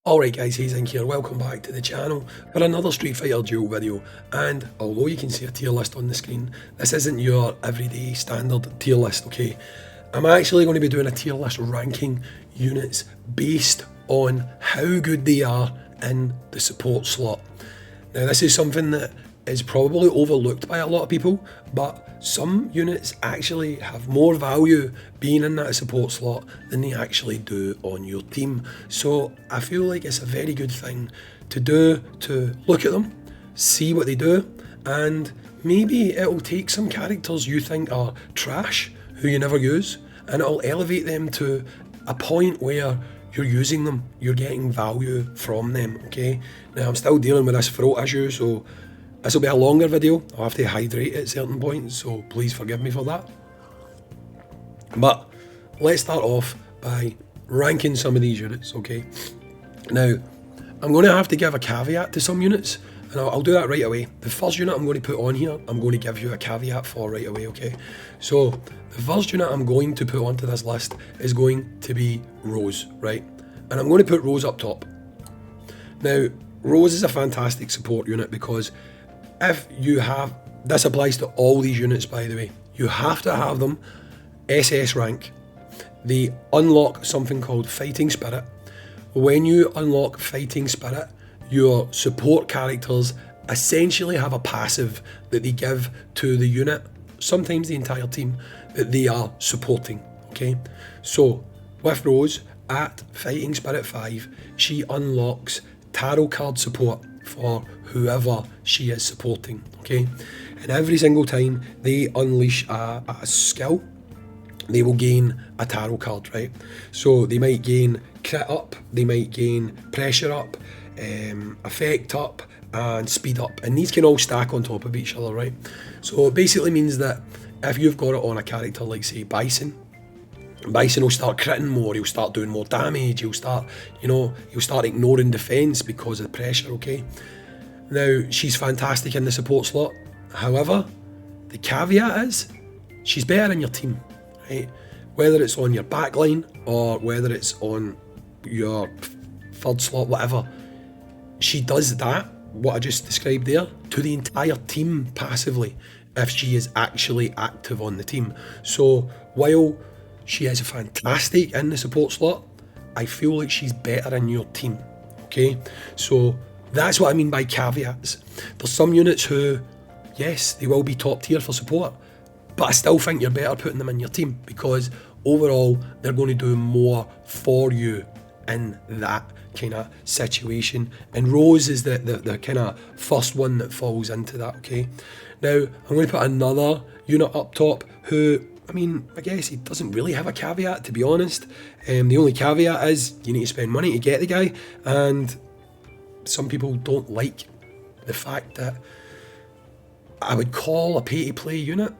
Alright guys, Hayzink here, welcome back to the channel for another Street Fighter Duel video. And although you can see a tier list on the screen, this isn't your everyday standard tier list, okay? I'm actually going to be doing a tier list ranking units based on how good they are in the support slot. Now this is something that is probably overlooked by a lot of people, but some units actually have more value being in that support slot than they actually do on your team. So I feel like it's a very good thing to do, to look at them, see what they do, and maybe it'll take some characters you think are trash, who you never use, and it'll elevate them to a point where you're using them, you're getting value from them, okay? Now I'm still dealing with this throat issue, so this will be a longer video. I'll have to hydrate at certain points, so please forgive me for that. But let's start off by ranking some of these units, okay? Now, I'm going to have to give a caveat to some units, and I'll do that right away. The first unit I'm going to put on here, I'm going to give you a caveat for right away, okay? So, the first unit I'm going to put onto this list is going to be Rose, right? And I'm going to put Rose up top. Now, Rose is a fantastic support unit because if you have, this applies to all these units by the way, you have to have them SS rank. They unlock something called Fighting Spirit. When you unlock Fighting Spirit, your support characters essentially have a passive that they give to the unit, sometimes the entire team, that they are supporting, okay? So, with Rose, at Fighting Spirit 5, she unlocks tarot card support for whoever she is supporting, okay? And every single time they unleash a skill, they will gain a tarot card, right? So they might gain crit up, they might gain pressure up, effect up, and speed up. And these can all stack on top of each other, right? So it basically means that if you've got it on a character like, say, Bison will start critting more, he'll start doing more damage, he'll start ignoring defense because of the pressure, okay? Now, she's fantastic in the support slot. However, the caveat is, she's better in your team, right? Whether it's on your backline or whether it's on your third slot, whatever. She does that, what I just described there, to the entire team passively, if she is actually active on the team. So, while she is fantastic in the support slot, I feel like she's better in your team, okay? So that's what I mean by caveats. There's some units who, yes, they will be top tier for support, but I still think you're better putting them in your team because overall they're going to do more for you in that kind of situation. And Rose is the kind of first one that falls into that, okay? Now, I'm going to put another unit up top who, I mean, I guess he doesn't really have a caveat, to be honest. The only caveat is you need to spend money to get the guy, and some people don't like the fact that I would call a pay-to-play unit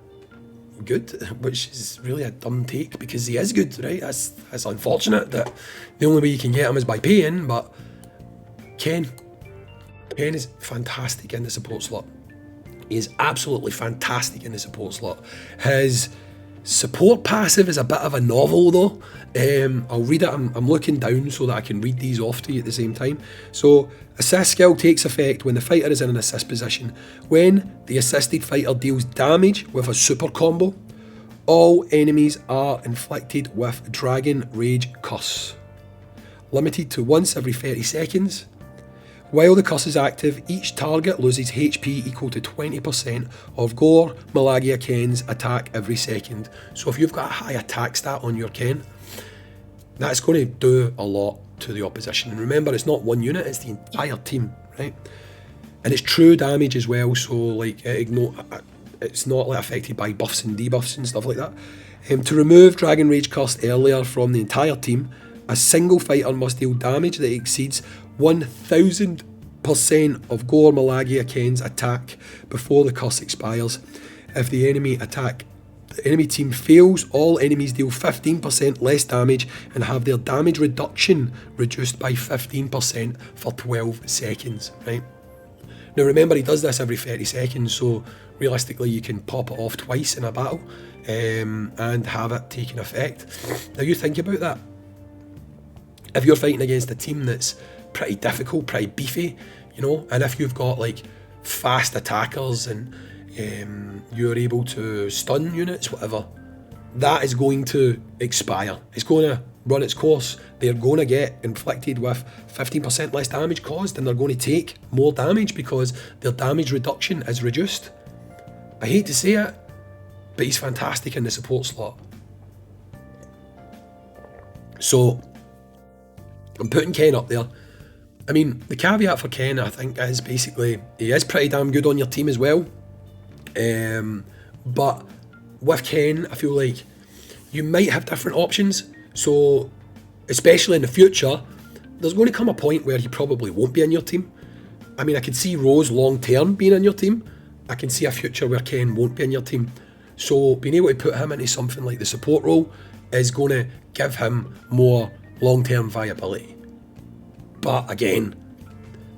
good, which is really a dumb take because he is good, right? That's unfortunate that the only way you can get him is by paying, but Ken is fantastic in the support slot. He is absolutely fantastic in the support slot. His support passive is a bit of a novel though. I'll read it, I'm looking down so that I can read these off to you at the same time. So, assist skill takes effect when the fighter is in an assist position. When the assisted fighter deals damage with a super combo, all enemies are inflicted with Dragon Rage Curse. Limited to once every 30 seconds. While the curse is active, each target loses HP equal to 20% of Gore Malagia Ken's attack every second. So if you've got a high attack stat on your Ken, that's going to do a lot to the opposition. And remember, it's not one unit, it's the entire team, right? And it's true damage as well, so like it's not like affected by buffs and debuffs and stuff like that. To remove Dragon Rage Curse earlier from the entire team, a single fighter must deal damage that exceeds 1000% of Gore Malagia Ken's attack before the curse expires. If the enemy team fails, all enemies deal 15% less damage and have their damage reduction reduced by 15% for 12 seconds, right? Now remember, he does this every 30 seconds, so realistically you can pop it off twice in a battle and have it taking effect. Now you think about that. If you're fighting against a team that's pretty difficult, pretty beefy, you know. And if you've got like fast attackers and you're able to stun units, whatever, that is going to expire. It's going to run its course. They're going to get inflicted with 15% less damage caused, and they're going to take more damage because their damage reduction is reduced. I hate to say it, but he's fantastic in the support slot. So I'm putting Ken up there. I mean, the caveat for Ken, I think, is basically he is pretty damn good on your team as well. But with Ken, I feel like you might have different options. So, especially in the future, there's going to come a point where he probably won't be in your team. I mean, I could see Rose long term being in your team. I can see a future where Ken won't be in your team. So, being able to put him into something like the support role is going to give him more long-term viability. But again,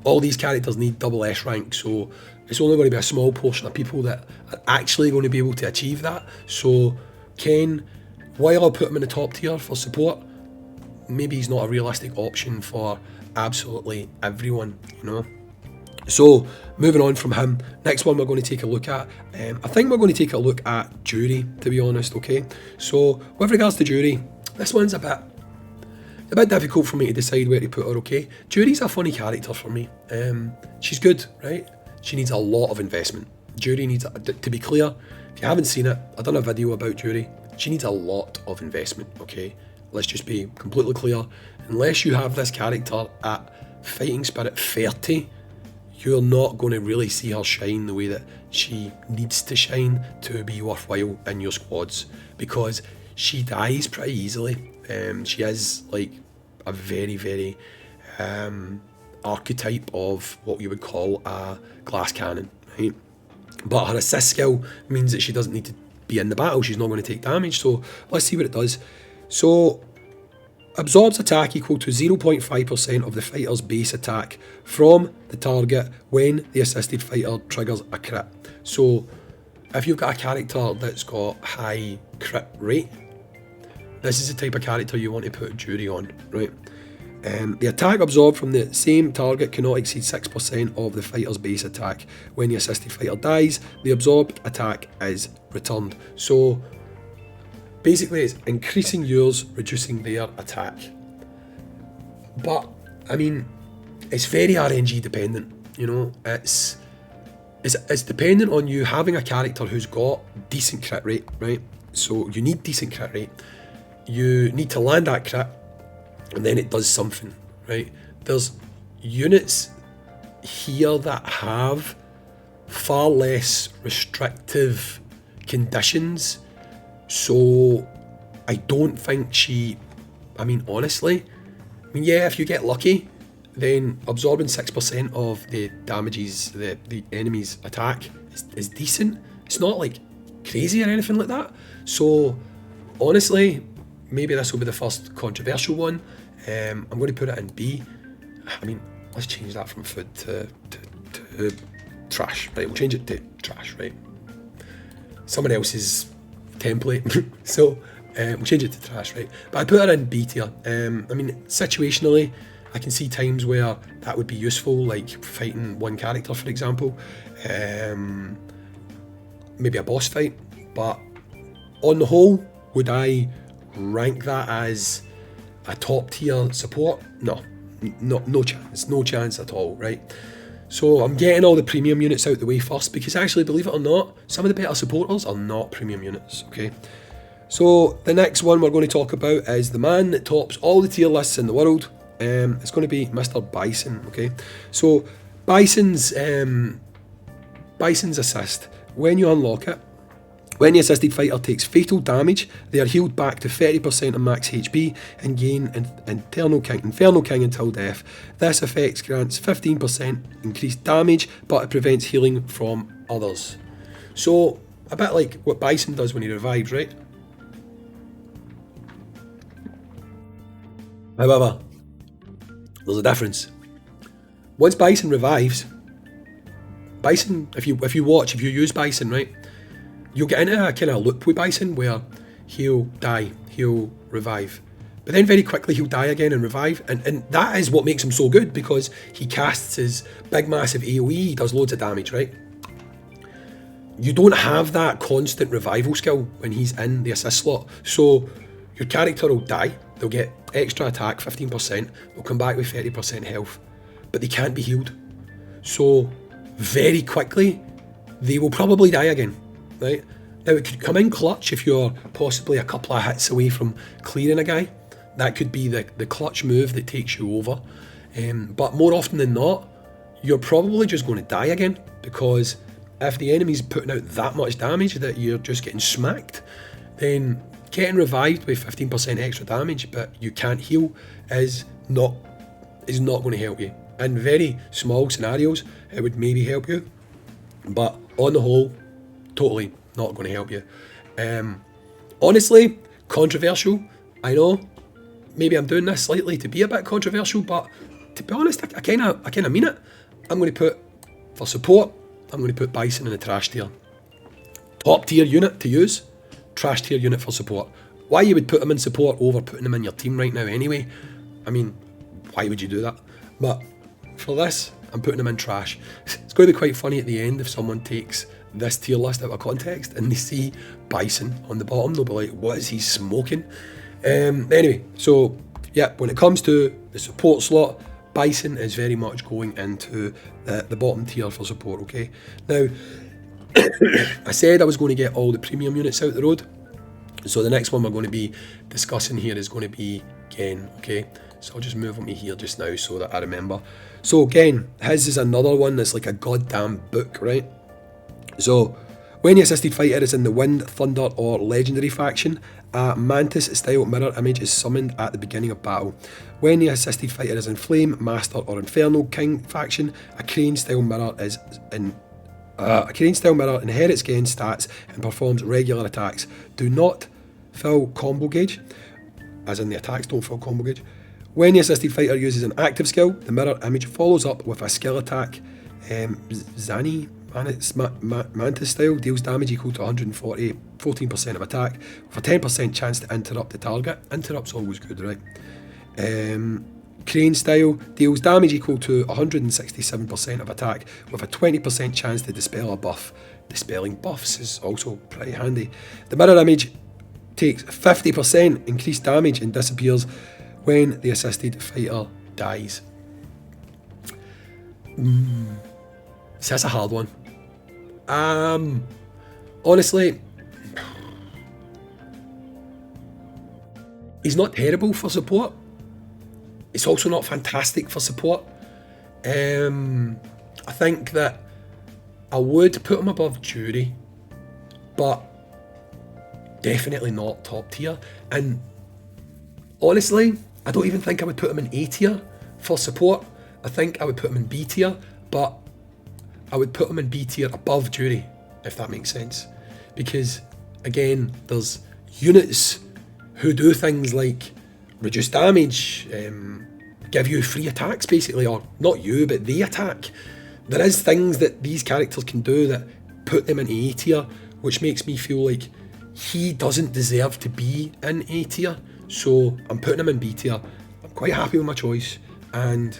all these characters need double S rank, so it's only going to be a small portion of people that are actually going to be able to achieve that. So Ken, while I'll put him in the top tier for support, maybe he's not a realistic option for absolutely everyone, you know. So moving on from him, next one we're going to take a look at, I think we're going to take a look at Jury, to be honest, okay. So with regards to Jury, this one's a bit difficult for me to decide where to put her, okay. Jury's a funny character for me. She's good, right? She needs a lot of investment. Jury needs, to be clear, if you haven't seen it, I've done a video about Jury. She needs a lot of investment, okay? Let's just be completely clear. Unless you have this character at Fighting Spirit 30, you're not going to really see her shine the way that she needs to shine to be worthwhile in your squads, because she dies pretty easily. She is like a very, very archetype of what you would call a glass cannon, right? But her assist skill means that she doesn't need to be in the battle. She's not going to take damage. So let's see what it does. So absorbs attack equal to 0.5% of the fighter's base attack from the target when the assisted fighter triggers a crit. So if you've got a character that's got high crit rate, this is the type of character you want to put Jury on, right? The attack absorbed from the same target cannot exceed 6% of the fighter's base attack. When the assisted fighter dies, the absorbed attack is returned. So basically it's increasing yours, reducing their attack. But I mean, it's very RNG dependent, you know. It's dependent on you having a character who's got decent crit rate, right? So you need decent crit rate. You need to land that crit, and then it does something, right? There's units here that have far less restrictive conditions, so I don't think I mean, honestly, yeah, if you get lucky, then absorbing 6% of the damages, the enemy's attack is decent. It's not like crazy or anything like that. So honestly, maybe this will be the first controversial one. I'm going to put it in B. I mean, let's change that from food to trash, right? We'll change it to trash, right? Someone else's template. So we'll change it to trash, right? But I put her in B tier. I mean, situationally, I can see times where that would be useful, like fighting one character, for example. Maybe a boss fight. But on the whole, would I rank that as a top tier support? No chance at all, right? So I'm getting all the premium units out the way first, because actually, believe it or not, some of the better supporters are not premium units, okay? So the next one we're going to talk about is the man that tops all the tier lists in the world. It's going to be Mr. Bison, okay? So Bison's assist, when you unlock it, when the assisted fighter takes fatal damage, they are healed back to 30% of max HP and gain Infernal King until death. This effect grants 15% increased damage, but it prevents healing from others. So, a bit like what Bison does when he revives, right? However, there's a difference. Once Bison revives, if you use Bison, right, you'll get into a kind of loop with Bison where he'll die, he'll revive, But then very quickly he'll die again and revive, and that is what makes him so good, because he casts his big massive AoE, he does loads of damage, right? You don't have that constant revival skill when he's in the assist slot, so your character will die, they'll get extra attack, 15%, they'll come back with 30% health, but they can't be healed. So very quickly, they will probably die again, right? Now it could come in clutch if you're possibly a couple of hits away from clearing a guy. That could be the clutch move that takes you over. But more often than not, you're probably just going to die again, because if the enemy's putting out that much damage that you're just getting smacked, then getting revived with 15% extra damage but you can't heal is not going to help you. In very small scenarios, it would maybe help you, but on the whole, totally not going to help you. Honestly, controversial, I know. Maybe I'm doing this slightly to be a bit controversial, but to be honest, I kind of mean it. I'm going to put, for support, I'm going to put Bison in the trash tier. Top tier unit to use, trash tier unit for support. Why you would put him in support over putting him in your team right now anyway? I mean, why would you do that? But for this, I'm putting him in trash. It's going to be quite funny at the end if someone takes this tier list out of context and they see Bison on the bottom. They'll be like, what is he smoking? Anyway, so yeah, when it comes to the support slot, Bison is very much going into the bottom tier for support, okay? Now, I said I was going to get all the premium units out the road, so the next one we're going to be discussing here is going to be Gen, okay? So I'll just move on to here just now so that I remember. So Gen, his is another one that's like a goddamn book, right? So, when the assisted fighter is in the Wind, Thunder or Legendary faction, a Mantis-style mirror image is summoned at the beginning of battle. When the assisted fighter is in Flame, Master or Infernal King faction, a Crane-style mirror inherits Gen's stats and performs regular attacks. Do not fill combo gauge, as in the attacks don't fill combo gauge. When the assisted fighter uses an active skill, the mirror image follows up with a skill attack. Zani Mantis style deals damage equal to 140, 14% of attack, with a 10% chance to interrupt the target. Interrupt's always good, right? Crane style deals damage equal to 167% of attack, with a 20% chance to dispel a buff. Dispelling buffs is also pretty handy. The mirror image takes 50% increased damage and disappears when the assisted fighter dies. So that's a hard one. Honestly, he's not terrible for support. It's also not fantastic for support. I think that I would put him above Jury, but definitely not top tier. And honestly, I don't even think I would put him in A tier for support. I think I would put him in B tier, but I would put him in B tier above Jury, if that makes sense. Because, again, there's units who do things like reduce damage, give you free attacks, basically, or not you, but they attack. There is things that these characters can do that put them in A tier, which makes me feel like he doesn't deserve to be in A tier. So I'm putting him in B tier. I'm quite happy with my choice, and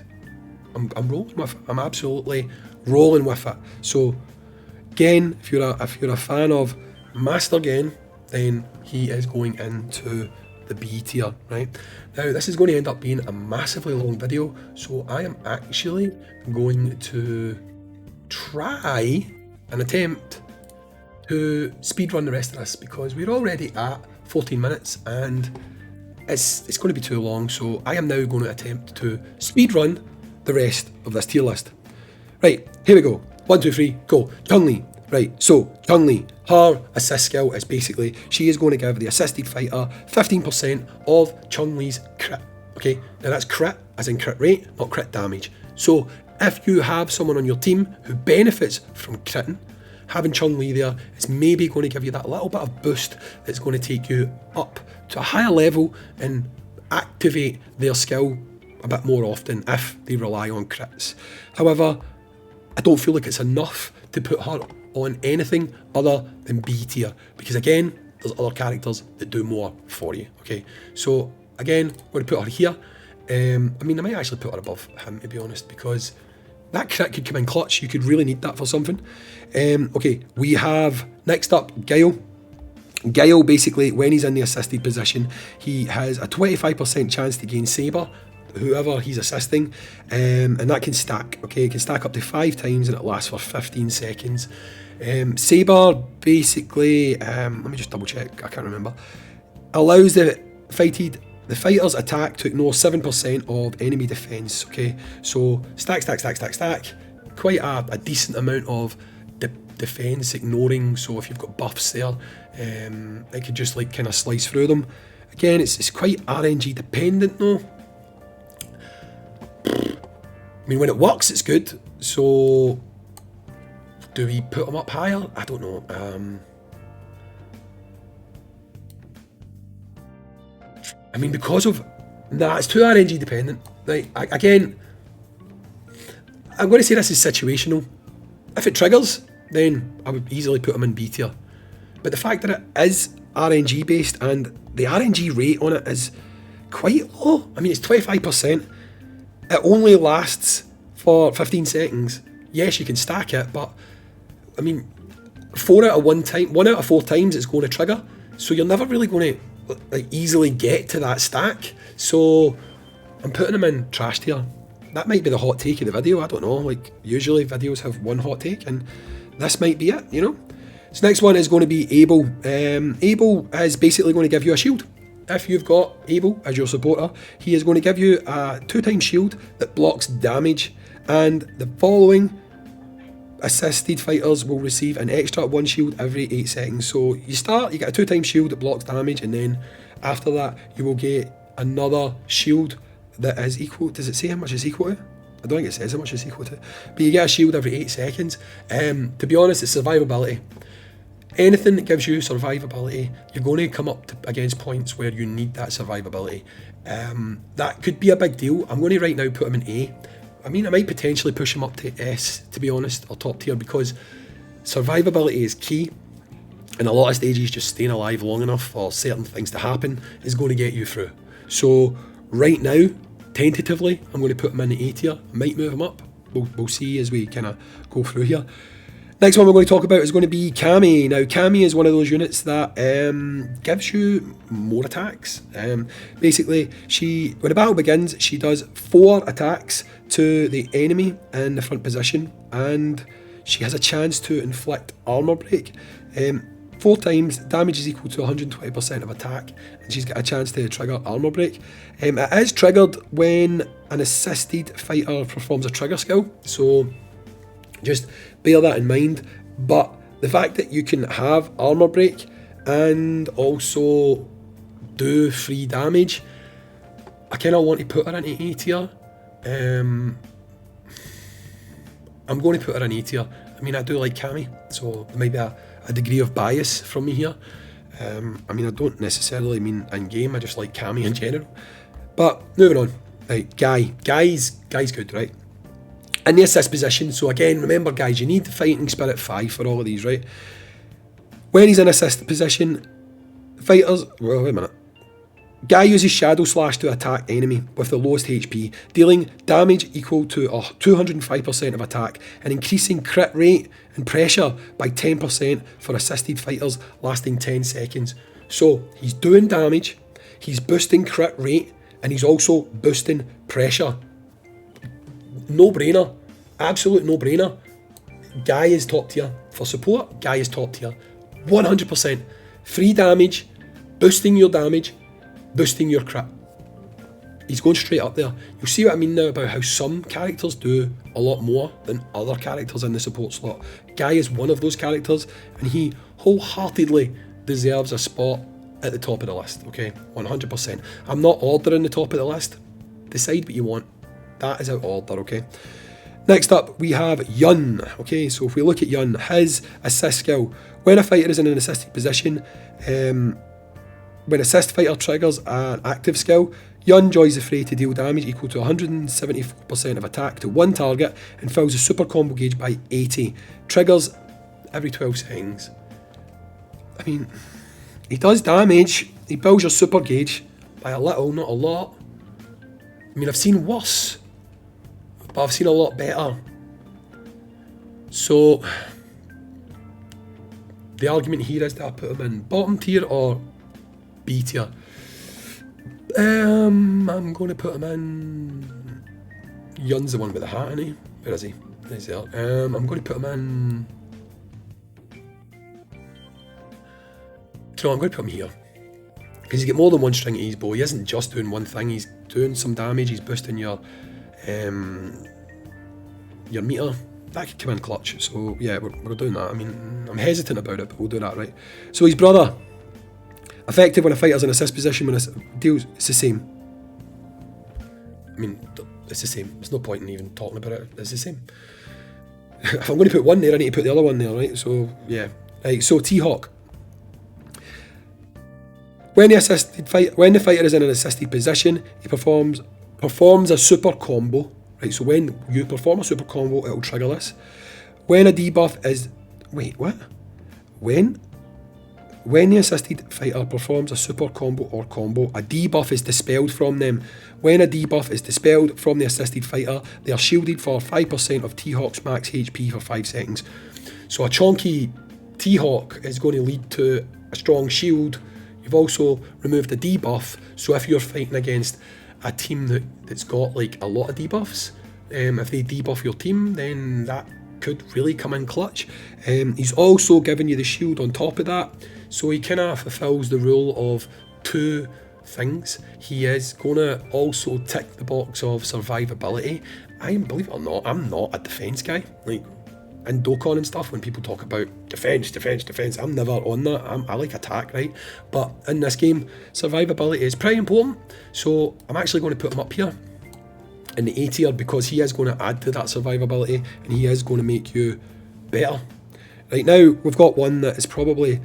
I'm rolling with it. I'm absolutely rolling with it. So Gen, if you're a fan of Master Gen, then he is going into the B tier, right? Now this is going to end up being a massively long video, so I am actually going to try and attempt to speedrun the rest of this, because we're already at 14 minutes and it's going to be too long. So I am now going to attempt to speedrun the rest of this tier list. Right, here we go. 1, 2, 3, go. Chun-Li. Right, so Chun-Li, her assist skill is basically, she is going to give the assisted fighter 15% of Chun-Li's crit. Okay, now that's crit as in crit rate, not crit damage. So if you have someone on your team who benefits from critting, having Chun-Li there is maybe going to give you that little bit of boost that's going to take you up to a higher level and activate their skill a bit more often if they rely on crits. However, I don't feel like it's enough to put her on anything other than B tier, because again, there's other characters that do more for you, okay? So again, I'm going to put her here. I mean, I might actually put her above him, to be honest, because that crit could come in clutch. You could really need that for something. Okay, we have, next up, Guile. Guile, basically, when he's in the assisted position, he has a 25% chance to gain Sabre, whoever he's assisting, and that can stack, okay? It can stack up to 5 times and it lasts for 15 seconds. Sabre, basically, let me just double check, I can't remember, allows the fighter's attack to ignore 7% of enemy defense, okay? So, stack, quite a decent amount of defense ignoring, so if you've got buffs there, it could just like kind of slice through them. Again, it's quite RNG dependent though. I mean, when it works, it's good. So, do we put them up higher? I don't know. I mean, because of... Nah, it's too RNG dependent. Like, again, I'm going to say this is situational. If it triggers, then I would easily put them in B tier. But the fact that it is RNG based and the RNG rate on it is quite low. I mean, it's 25%. It only lasts for 15 seconds. Yes, you can stack it, but I mean, 1 out of 4 times it's going to trigger. So you're never really going to like easily get to that stack. So I'm putting them in trash tier. That might be the hot take of the video, I don't know. Like, usually videos have one hot take and this might be it, you know? So next one is going to be Able. Able is basically going to give you a shield. If you've got Able as your supporter, he is going to give you a 2-time shield that blocks damage, and the following assisted fighters will receive an extra 1 shield every 8 seconds. So you start, you get a 2-time shield that blocks damage, and then after that you will get another shield that is equal. Does it say how much it's equal to? I don't think it says how much it's equal to, but you get a shield every 8 seconds. To be honest, it's survivability. Anything that gives you survivability, you're going to come up against points where you need that survivability. That could be a big deal. I'm going to right now put him in A. I mean, I might potentially push him up to S, to be honest, or top tier, because survivability is key. In a lot of stages, just staying alive long enough for certain things to happen is going to get you through. So right now, tentatively, I'm going to put him in the A tier. Might move him up. We'll see as we kind of go through here. Next one we're going to talk about is going to be Cammy. Now, Cammy is one of those units that gives you more attacks. Basically, when the battle begins, she does 4 attacks to the enemy in the front position, and she has a chance to inflict armor break. 4 times, damage is equal to 120% of attack, and she's got a chance to trigger armor break. It is triggered when an assisted fighter performs a trigger skill, so just bear that in mind. But the fact that you can have armor break and also do free damage, I kind of want to put her in A tier. I'm going to put her in A tier. I mean, I do like Cammy, so there might be a degree of bias from me here. I mean, I don't necessarily mean in game, I just like Cammy in general. But moving on, right, Guy's good, right? In the assist position, so again, remember guys, you need the fighting spirit 5 for all of these, right? When he's in assist position, fighters, well, wait a minute. Guy uses Shadow Slash to attack enemy with the lowest HP, dealing damage equal to 205% of attack and increasing crit rate and pressure by 10% for assisted fighters lasting 10 seconds. So he's doing damage, he's boosting crit rate, and he's also boosting pressure. No brainer, absolute no brainer. Guy is top tier. For support, Guy is top tier. 100%. Free damage, boosting your damage, boosting your crit. He's going straight up there. You'll see what I mean now about how some characters do a lot more than other characters in the support slot. Guy is one of those characters, and he wholeheartedly deserves a spot at the top of the list, okay? 100%. I'm not ordering the top of the list. Decide what you want. That is out of order, okay? Next up, we have Yun. Okay, so if we look at Yun, his assist skill. When a fighter is in an assisted position, when assist fighter triggers an active skill, Yun joins the fray to deal damage equal to 174% of attack to one target and fills the super combo gauge by 80. Triggers every 12 seconds. I mean, he does damage, he builds your super gauge, by a little, not a lot. I mean, I've seen worse, but I've seen a lot better. So the argument here is that I put him in bottom tier or B tier. I'm going to put him in... Yun's the one with the hat, isn't he? Where is he? He's there. I'm going to put him in... So I'm going to put him here. Because he's got more than one string to his bow. He isn't just doing one thing, he's doing some damage, he's boosting your meter. That could come in clutch, so yeah, we're doing that. I mean, I'm hesitant about it, but we'll do that, right? So his brother, effective when a fighter's in assist position when it deals, it's the same. I mean, it's the same. There's no point in even talking about it, it's the same. If I'm going to put one there, I need to put the other one there, right? So, yeah. Right, so T-Hawk. When the fighter is in an assisted position, he performs a super combo. Right, so when you perform a super combo, it'll trigger this. When a debuff is... Wait, what? When the assisted fighter performs a super combo or combo, a debuff is dispelled from them. When a debuff is dispelled from the assisted fighter, they are shielded for 5% of T-Hawk's max HP for 5 seconds. So a chonky T-Hawk is going to lead to a strong shield. You've also removed a debuff, so if you're fighting against a team that's got like a lot of debuffs, if they debuff your team, then that could really come in clutch. He's also giving you the shield on top of that, so he kind of fulfills the role of two things. He is going to also tick the box of survivability. Believe it or not, I'm not a defense guy. Like in Dokkan and stuff, when people talk about defense, I'm never on that. I like attack, right? But in this game, survivability is pretty important. So I'm actually going to put him up here in the A tier because he is going to add to that survivability and he is going to make you better. Right now, we've got one that is probably...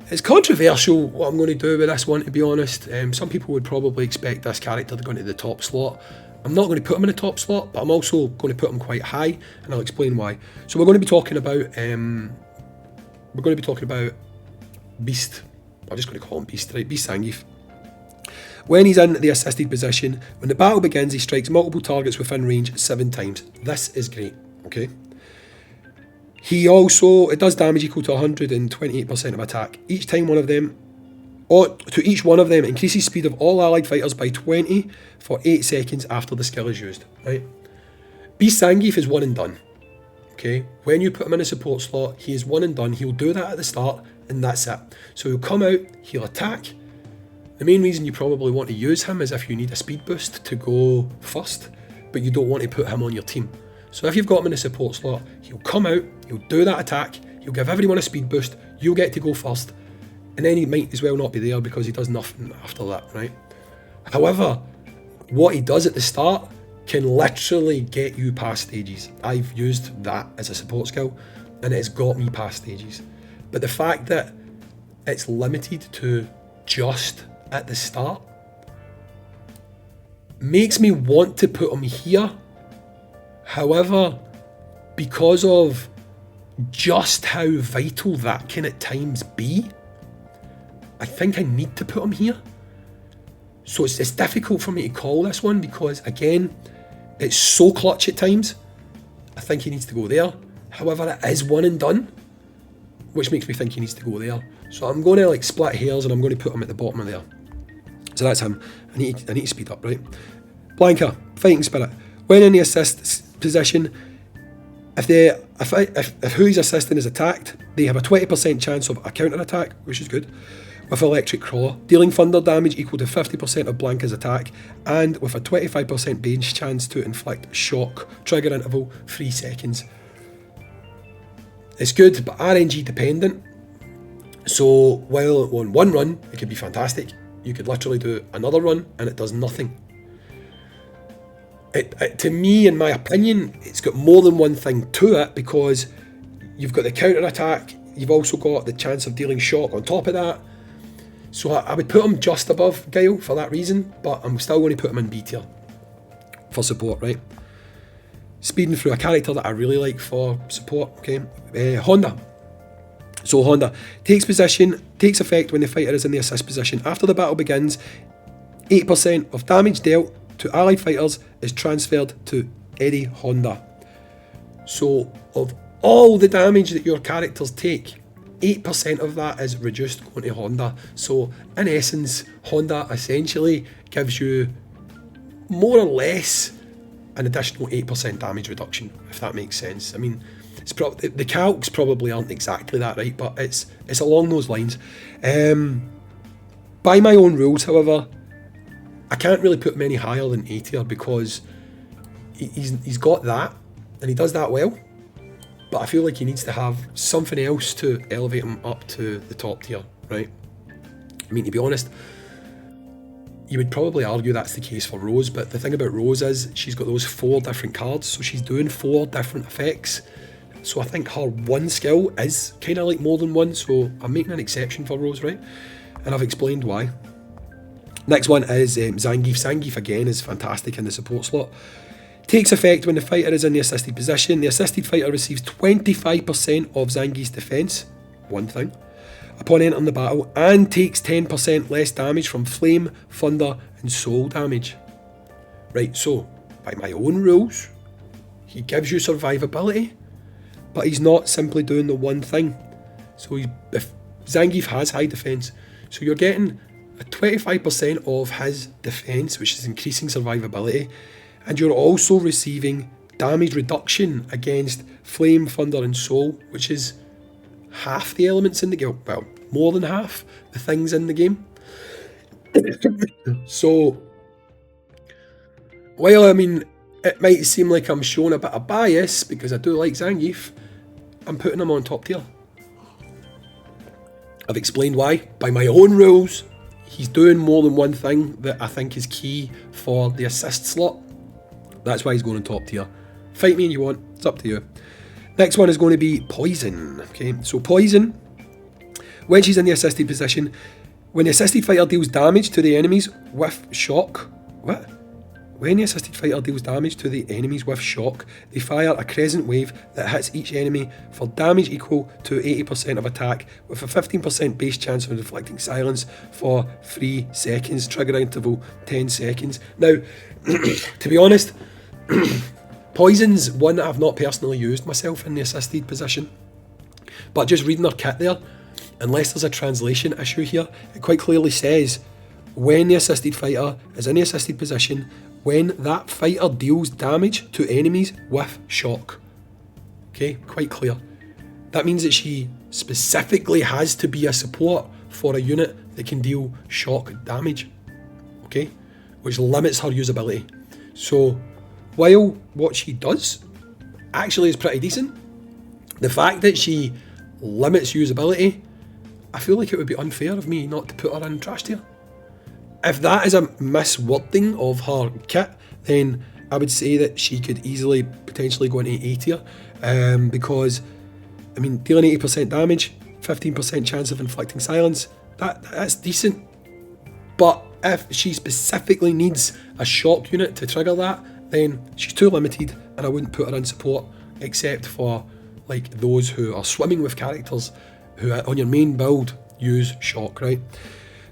It's controversial what I'm going to do with this one, to be honest. Some people would probably expect this character to go into the top slot. I'm not going to put him in the top slot, but I'm also going to put him quite high, and I'll explain why. So we're going to be talking about Beast. I'm just going to call him Beast, right? Beast Zangief. When he's in the assisted position, when the battle begins, he strikes multiple targets within range 7 times. This is great, okay? It does damage equal to 128% of attack. Each one of them increases speed of all allied fighters by 20 for 8 seconds after the skill is used, right? Beast Zangief is one and done, okay? When you put him in a support slot, he is one and done. He'll do that at the start, and that's it. So he'll come out, he'll attack. The main reason you probably want to use him is if you need a speed boost to go first, but you don't want to put him on your team. So if you've got him in a support slot, he'll come out, he'll do that attack, he'll give everyone a speed boost, you'll get to go first, and then he might as well not be there because he does nothing after that, right? However, what he does at the start can literally get you past stages. I've used that as a support skill, and it has got me past stages. But the fact that it's limited to just at the start makes me want to put him here. However, because of just how vital that can at times be, I think I need to put him here. So it's difficult for me to call this one because, again, it's so clutch at times. I think he needs to go there. However, it is one and done, which makes me think he needs to go there. So I'm going to split hairs and I'm going to put him at the bottom of there. So that's him. I need to speed up, right? Blanca, Fighting Spirit. When in the assist position, if who he's assisting is attacked, they have a 20% chance of a counter attack, which is good, with Electric Crawler, dealing thunder damage equal to 50% of Blanca's attack, and with a 25% base chance to inflict shock, trigger interval 3 seconds. It's good, but RNG dependent. So while on one run, it could be fantastic. You could literally do another run and it does nothing. To me, in my opinion, it's got more than one thing to it because you've got the counter attack, you've also got the chance of dealing shock on top of that. So I would put him just above Guile for that reason, but I'm still going to put him in B tier for support, right? Speeding through a character that I really like for support, okay? Honda. So Honda takes effect when the fighter is in the assist position. After the battle begins, 8% of damage dealt to allied fighters is transferred to Eddie Honda. So of all the damage that your characters take, 8% of that is reduced going to Honda. So in essence, Honda essentially gives you more or less an additional 8% damage reduction, if that makes sense. I mean, it's the calcs probably aren't exactly that, right? But it's along those lines. By my own rules, however, I can't really put him any higher than A tier because he's got that and he does that well. But I feel like he needs to have something else to elevate him up to the top tier, right? I mean, to be honest, you would probably argue that's the case for Rose, but the thing about Rose is she's got those 4 different cards, so she's doing 4 different effects. So I think her one skill is kind of like more than one, so I'm making an exception for Rose, right? And I've explained why. Next one is Zangief. Zangief again is fantastic in the support slot. Takes effect when the fighter is in the assisted position. The assisted fighter receives 25% of Zangief's defense, one thing, upon entering the battle, and takes 10% less damage from flame, thunder, and soul damage. Right, so, by my own rules, he gives you survivability, but he's not simply doing the one thing. So if Zangief has high defense, so you're getting a 25% of his defense, which is increasing survivability, and you're also receiving damage reduction against flame, thunder, and soul, which is half the elements in the game. Well, more than half the things in the game. So, while I mean, it might seem like I'm showing a bit of bias because I do like Zangief, I'm putting him on top tier. I've explained why. By my own rules, he's doing more than one thing that I think is key for the assist slot. That's why he's going on top tier. Fight me if you want, it's up to you. Next one is going to be Poison. Okay, so Poison, when she's in the assisted position, when the assisted fighter deals damage to the enemies with shock, When the assisted fighter deals damage to the enemies with shock, they fire a crescent wave that hits each enemy for damage equal to 80% of attack, with a 15% base chance of inflicting silence for 3 seconds, trigger interval 10 seconds. Now, to be honest, Poison's one that I've not personally used myself in the assisted position, but just reading her kit there, unless there's a translation issue here, it quite clearly says when the assisted fighter is in the assisted position, when that fighter deals damage to enemies with shock. Okay, quite clear. That means that she specifically has to be a support for a unit that can deal shock damage. Okay, which limits her usability. So, while what she does actually is pretty decent, the fact that she limits usability, I feel like it would be unfair of me not to put her in trash tier. If that is a miswording of her kit, then I would say that she could easily potentially go into A tier, because, I mean, dealing 80% damage, 15% chance of inflicting silence, that's decent. But if she specifically needs a shock unit to trigger that, then she's too limited, and I wouldn't put her in support, except for like those who are swimming with characters who on your main build use shock, right?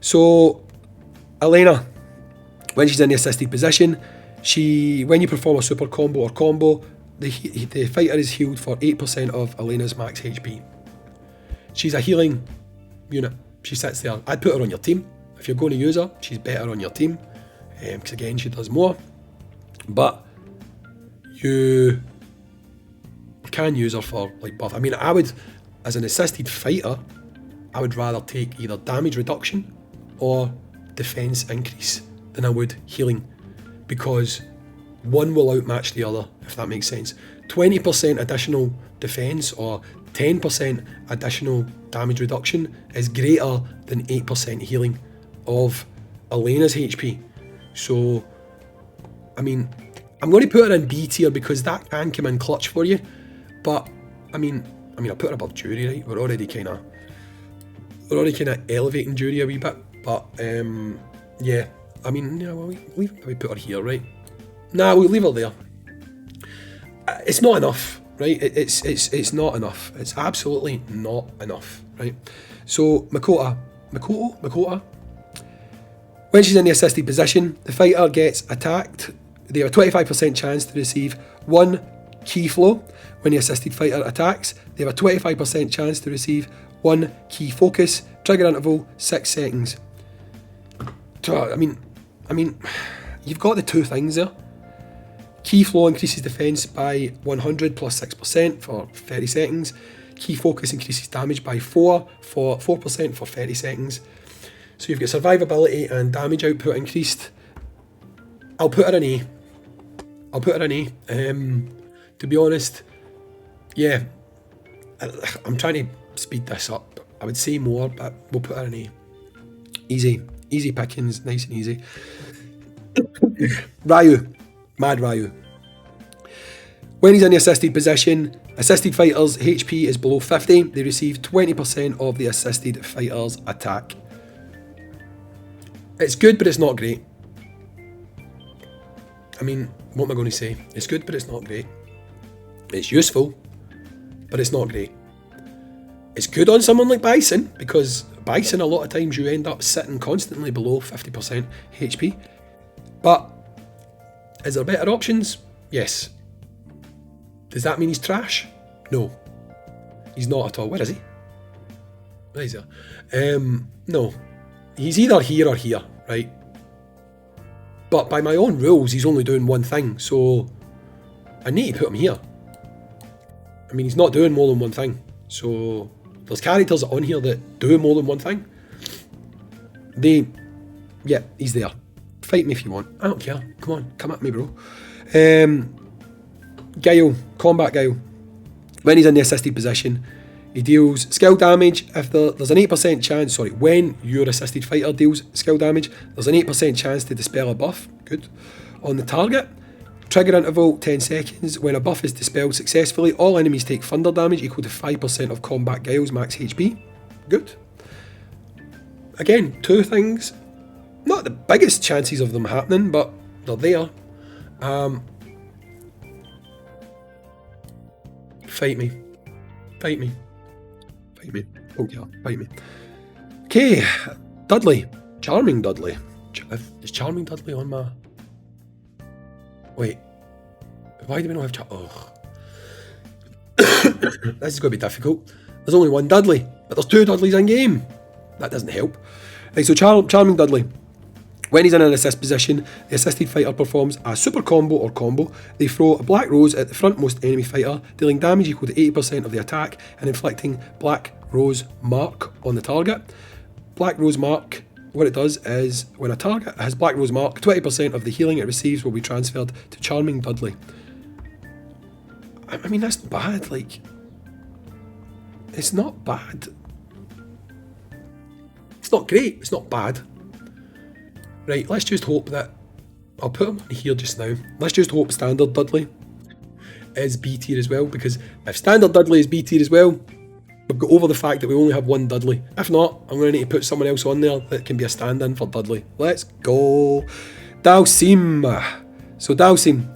So Elena, when she's in the assisted position, when you perform a super combo or combo, the fighter is healed for 8% of Elena's max HP. She's a healing unit. She sits there. I'd put her on your team. If you're going to use her, she's better on your team, because again, she does more. But you can use her for like buff. I mean, I would, as an assisted fighter, I would rather take either damage reduction or defense increase than I would healing, because one will outmatch the other, if that makes sense. 20% additional defense or 10% additional damage reduction is greater than 8% healing of Elena's HP. So, I mean, I'm going to put her in B tier because that can come in clutch for you. But I mean, I put her above Jury, right? We're already kind of elevating Jury a wee bit. But yeah, I mean, yeah, well, we put her here, right? Nah, we'll leave her there. It's not enough, right? It's not enough. It's absolutely not enough, right? So Makoto. When she's in the assisted position, the fighter gets attacked. They have a 25% chance to receive 1 key flow. When the assisted fighter attacks, they have a 25% chance to receive 1 key focus. Trigger interval 6 seconds. I mean, you've got the 2 things there. Key flow increases defense by 100 plus 6% for 30 seconds. Key focus increases damage by 4% for 30 seconds. So you've got survivability and damage output increased. I'll put her an A. To be honest, yeah, I'm trying to speed this up. I would say more, but we'll put her an A. Easy pickings, nice and easy. Ryu, Mad Ryu. When he's in the assisted position, assisted fighters' HP is below 50. They receive 20% of the assisted fighter's attack. It's good, but it's not great. I mean, what am I going to say? It's good, but it's not great. It's useful, but it's not great. It's good on someone like Bison, because Bison, a lot of times you end up sitting constantly below 50% HP. But is there better options? Yes. Does that mean he's trash? No. He's not at all. Where is he? Where is he? No. He's either here or here, right? But by my own rules, he's only doing one thing, so I need to put him here. I mean, he's not doing more than one thing. So there's characters on here that do more than one thing. Yeah, he's there. Fight me if you want. I don't care. Come on, come at me, bro. Guile, Combat Guile. When he's in the assisted position, he deals skill damage. If there's an 8% chance, when your assisted fighter deals skill damage, there's an 8% chance to dispel a buff. Good. On the target, trigger interval 10 seconds. When a buff is dispelled successfully, all enemies take thunder damage equal to 5% of Combat Guile's max HP. Good. Again, 2 things. Not the biggest chances of them happening, but they're there. Fight me. Fight me. Fight me. Oh yeah, fight me. Okay, Dudley. Charming Dudley. Is Charming Dudley on my... Wait. Why do we not have This is going to be difficult. There's only one Dudley, but there's 2 Dudleys in game. That doesn't help. Right, so Charming Dudley. When he's in an assist position, the assisted fighter performs a super combo or combo. They throw a black rose at the frontmost enemy fighter, dealing damage equal to 80% of the attack and inflicting black rose mark on the target. Black rose mark, what it does is, when a target has black rose mark, 20% of the healing it receives will be transferred to Charming Dudley. I mean, that's not bad, like... It's not bad. It's not great, it's not bad. Right, let's just hope that... I'll put him on here just now. Let's just hope Standard Dudley is B tier as well, because if Standard Dudley is B tier as well, we've got over the fact that we only have one Dudley. If not, I'm going to need to put someone else on there that can be a stand-in for Dudley. Let's go. Dalsim. So Dalsim,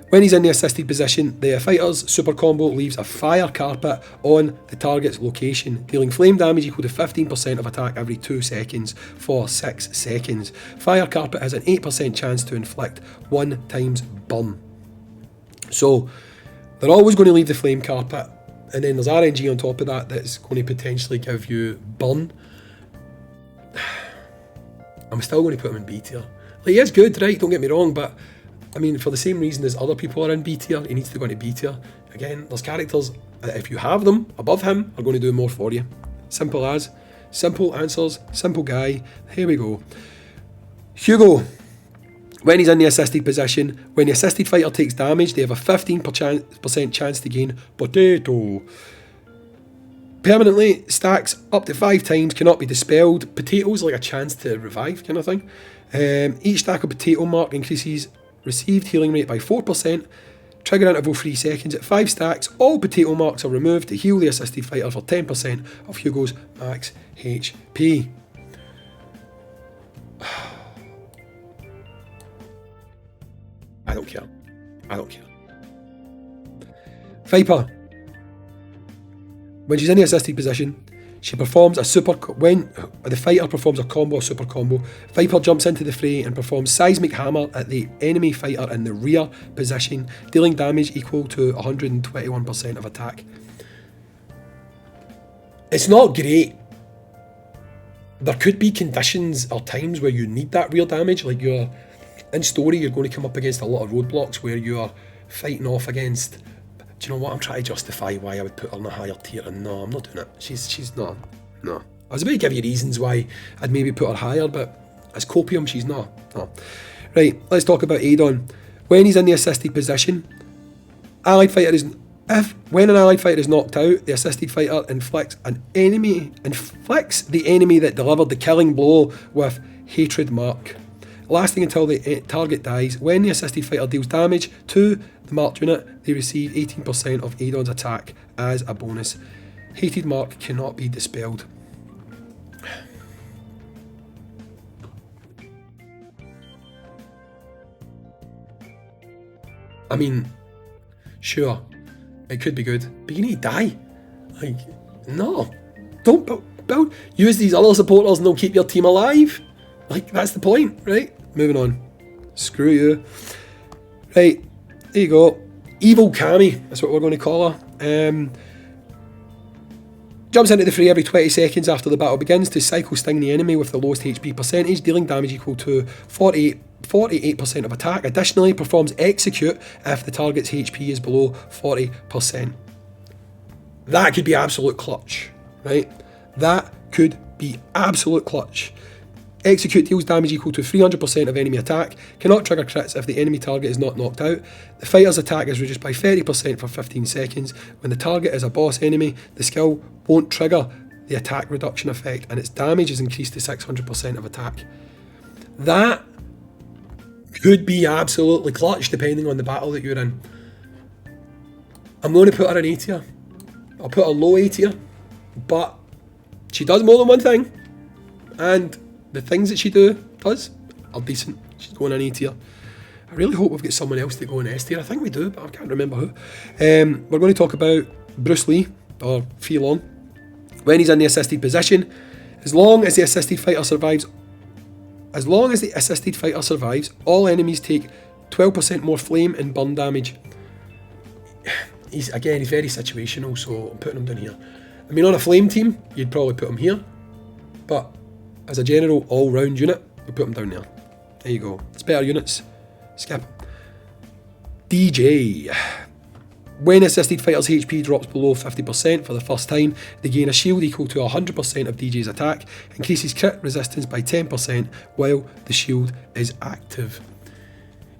when he's in the assisted position, the fighter's super combo leaves a fire carpet on the target's location, dealing flame damage equal to 15% of attack every 2 seconds for 6 seconds. Fire carpet has an 8% chance to inflict 1 times burn. So they're always going to leave the flame carpet, and then there's RNG on top of that that's going to potentially give you burn. I'm still going to put him in B tier. Like, he is good, right? Don't get me wrong, but I mean, for the same reason as other people are in B tier, he needs to go into B tier. Again, there's characters that if you have them above him, are going to do more for you. Simple as. Simple answers, simple guy. Here we go. Hugo. When he's in the assisted position, when the assisted fighter takes damage, they have a 15% chance to gain Potato. Permanently, stacks up to 5 times, cannot be dispelled. Potatoes like a chance to revive kind of thing. Each stack of potato mark increases received healing rate by 4%. Trigger interval 3 seconds. At 5 stacks, all potato marks are removed to heal the assisted fighter for 10% of Hugo's max HP. I don't care. I don't care. Viper. When she's in the assisted position, She performs when the fighter performs a combo or super combo, Viper jumps into the fray and performs seismic hammer at the enemy fighter in the rear position, dealing damage equal to 121% of attack. It's not great. There could be conditions or times where you need that rear damage, like you're in story, you're going to come up against a lot of roadblocks where you're fighting off against. Do you know what? I'm trying to justify why I would put her in a higher tier, and no, I'm not doing it. She's not. No. I was about to give you reasons why I'd maybe put her higher, but as copium, she's not. No. Right, let's talk about Adon. When he's in the assisted position, allied fighter is. When an allied fighter is knocked out, the assisted fighter inflicts the enemy that delivered the killing blow with hatred mark, lasting until the target dies. When the assisted fighter deals damage to the marked unit, they receive 18% of Adon's attack as a bonus. Hated mark cannot be dispelled. I mean, sure, it could be good, but you need to die. Like, no. Don't build. Use these other supporters and they'll keep your team alive. Like, that's the point, right? Moving on. Screw you. Right, there you go. Evil Cammy, that's what we're going to call her. Jumps into the fray every 20 seconds after the battle begins to cycle sting the enemy with the lowest HP percentage, dealing damage equal to 48% of attack. Additionally, performs execute if the target's HP is below 40%. That could be absolute clutch, right? That could be absolute clutch. Execute deals damage equal to 300% of enemy attack. Cannot trigger crits if the enemy target is not knocked out. The fighter's attack is reduced by 30% for 15 seconds. When the target is a boss enemy, the skill won't trigger the attack reduction effect and its damage is increased to 600% of attack. That could be absolutely clutch depending on the battle that you're in. I'm going to put her in A tier. I'll put her low A tier, but she does more than one thing, and the things that she does are decent. She's going in A tier. I really hope we've got someone else to go in S tier. I think we do, but I can't remember who. We're going to talk about Bruce Lee, or Fei Long. When he's in the assisted position, as long as the assisted fighter survives, all enemies take 12% more flame and burn damage. He's very situational, so I'm putting him down here. I mean, on a flame team, you'd probably put him here, but as a general all-round unit, we put him down there. There you go. It's better units. Skip. DJ. When assisted fighter's HP drops below 50% for the first time, they gain a shield equal to 100% of DJ's attack, increases crit resistance by 10% while the shield is active.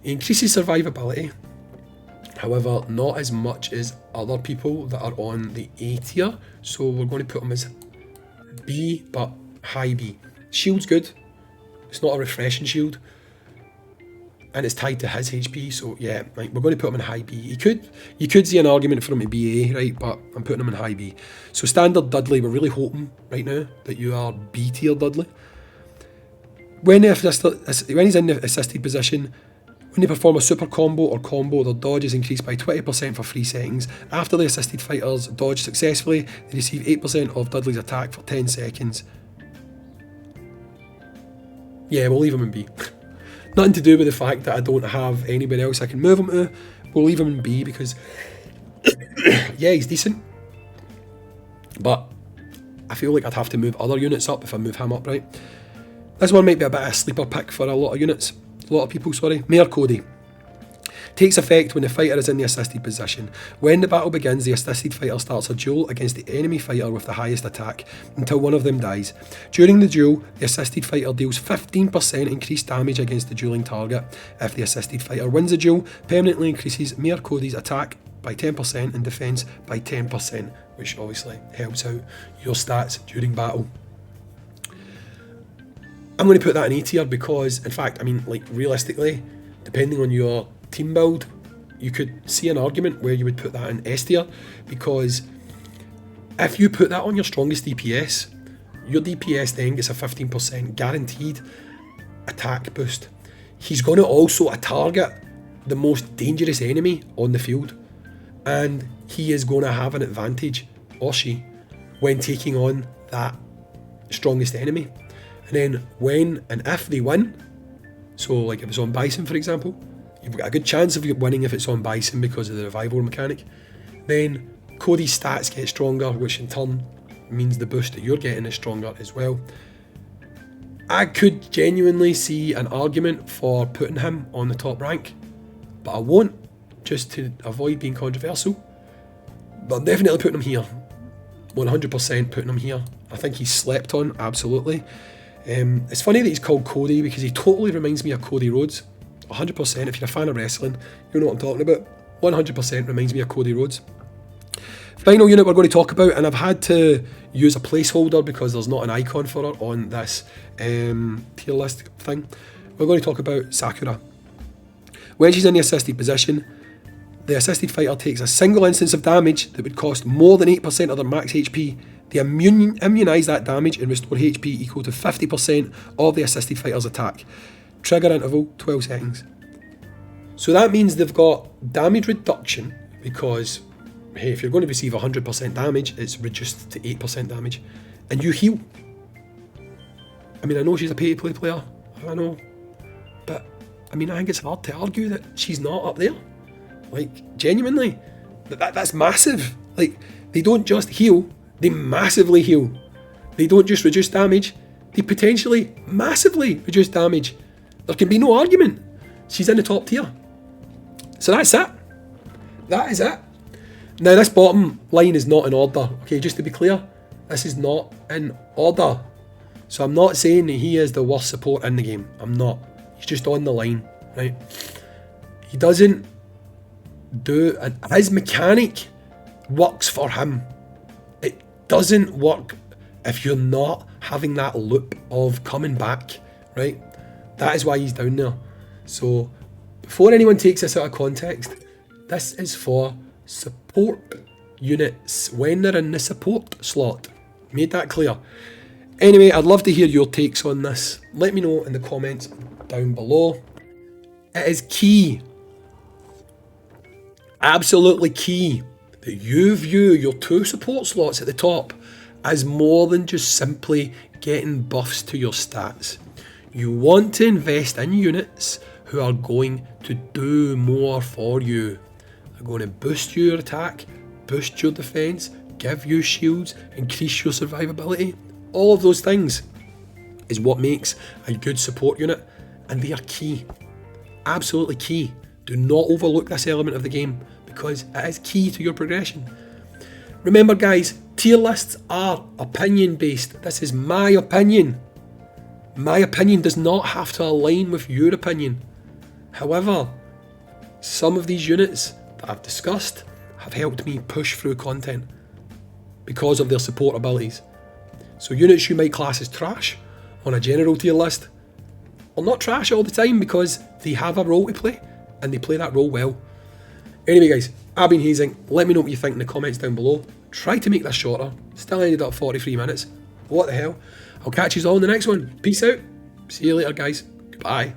It increases survivability, however, not as much as other people that are on the A tier, so we're going to put them as B, but high B. Shield's good. It's not a refreshing shield. And it's tied to his HP, so yeah, right, we're going to put him in high B. You could see an argument for him to be A, right, but I'm putting him in high B. So standard Dudley, we're really hoping right now that you are B tier Dudley. When he's in the assisted position, when they perform a super combo or combo, their dodge is increased by 20% for 3 seconds. After the assisted fighters dodge successfully, they receive 8% of Dudley's attack for 10 seconds. Yeah, we'll leave him in B. Nothing to do with the fact that I don't have anybody else I can move him to. We'll leave him in B because, yeah, he's decent. But I feel like I'd have to move other units up if I move him up, right? This one might be a bit of a sleeper pick for a lot of people, Mayor Cody. Takes effect when the fighter is in the assisted position. When the battle begins, the assisted fighter starts a duel against the enemy fighter with the highest attack until one of them dies. During the duel, the assisted fighter deals 15% increased damage against the dueling target. If the assisted fighter wins the duel, permanently increases Mayor Cody's attack by 10% and defense by 10%, which obviously helps out your stats during battle. I'm going to put that in A tier because, in fact, I mean, like, realistically, depending on your team build, you could see an argument where you would put that in S tier, because if you put that on your strongest DPS, your DPS then gets a 15% guaranteed attack boost. He's going to also target the most dangerous enemy on the field, and he is going to have an advantage, or she, when taking on that strongest enemy. And then when and if they win, so like if it's on Bison for example, you've got a good chance of winning if it's on Bison because of the revival mechanic, then Cody's stats get stronger, which in turn means the boost that you're getting is stronger as well. I could genuinely see an argument for putting him on the top rank, but I won't, just to avoid being controversial. But I'm definitely putting him here. 100% putting him here. I think he's slept on, absolutely. It's funny that he's called Cody because he totally reminds me of Cody Rhodes. 100%, if you're a fan of wrestling, you know what I'm talking about. 100% reminds me of Cody Rhodes. Final unit we're going to talk about, and I've had to use a placeholder because there's not an icon for her on this tier list thing. We're going to talk about Sakura. When she's in the assisted position, the assisted fighter takes a single instance of damage that would cost more than 8% of their max HP. They immunise that damage and restore HP equal to 50% of the assisted fighter's attack. Trigger interval 12 seconds. So that means they've got damage reduction because, hey, if you're going to receive 100% damage, it's reduced to 8% damage. And you heal. I mean, I know she's a pay-to-play player. I know. But, I mean, I think it's hard to argue that she's not up there. Like, genuinely. That's massive. Like, they don't just heal, they massively heal. They don't just reduce damage, they potentially massively reduce damage. There can be no argument. She's in the top tier. So that's it. That is it. Now, this bottom line is not in order. Okay, just to be clear, this is not in order. So I'm not saying that he is the worst support in the game. I'm not. He's just on the line, right? He doesn't do, and his mechanic works for him. It doesn't work if you're not having that loop of coming back, right? That is why he's down there. So before anyone takes this out of context, this is for support units when they're in the support slot. Made that clear. Anyway, I'd love to hear your takes on this. Let me know in the comments down below. It is key, absolutely key, that you view your 2 support slots at the top as more than just simply getting buffs to your stats. You want to invest in units who are going to do more for you. They're going to boost your attack, boost your defense, give you shields, increase your survivability. All of those things is what makes a good support unit, and they are key. Absolutely key. Do not overlook this element of the game because it is key to your progression. Remember guys, tier lists are opinion based. This is my opinion. My opinion does not have to align with your opinion. However, some of these units that I've discussed have helped me push through content because of their support abilities. So units you might class as trash on a general tier list are not trash all the time because they have a role to play and they play that role well. Anyway guys, I've been Hayzink. Let me know what you think in the comments down below. Try to make this shorter. Still ended up 43 minutes. What the hell? I'll catch you all in the next one. Peace out. See you later guys. Goodbye.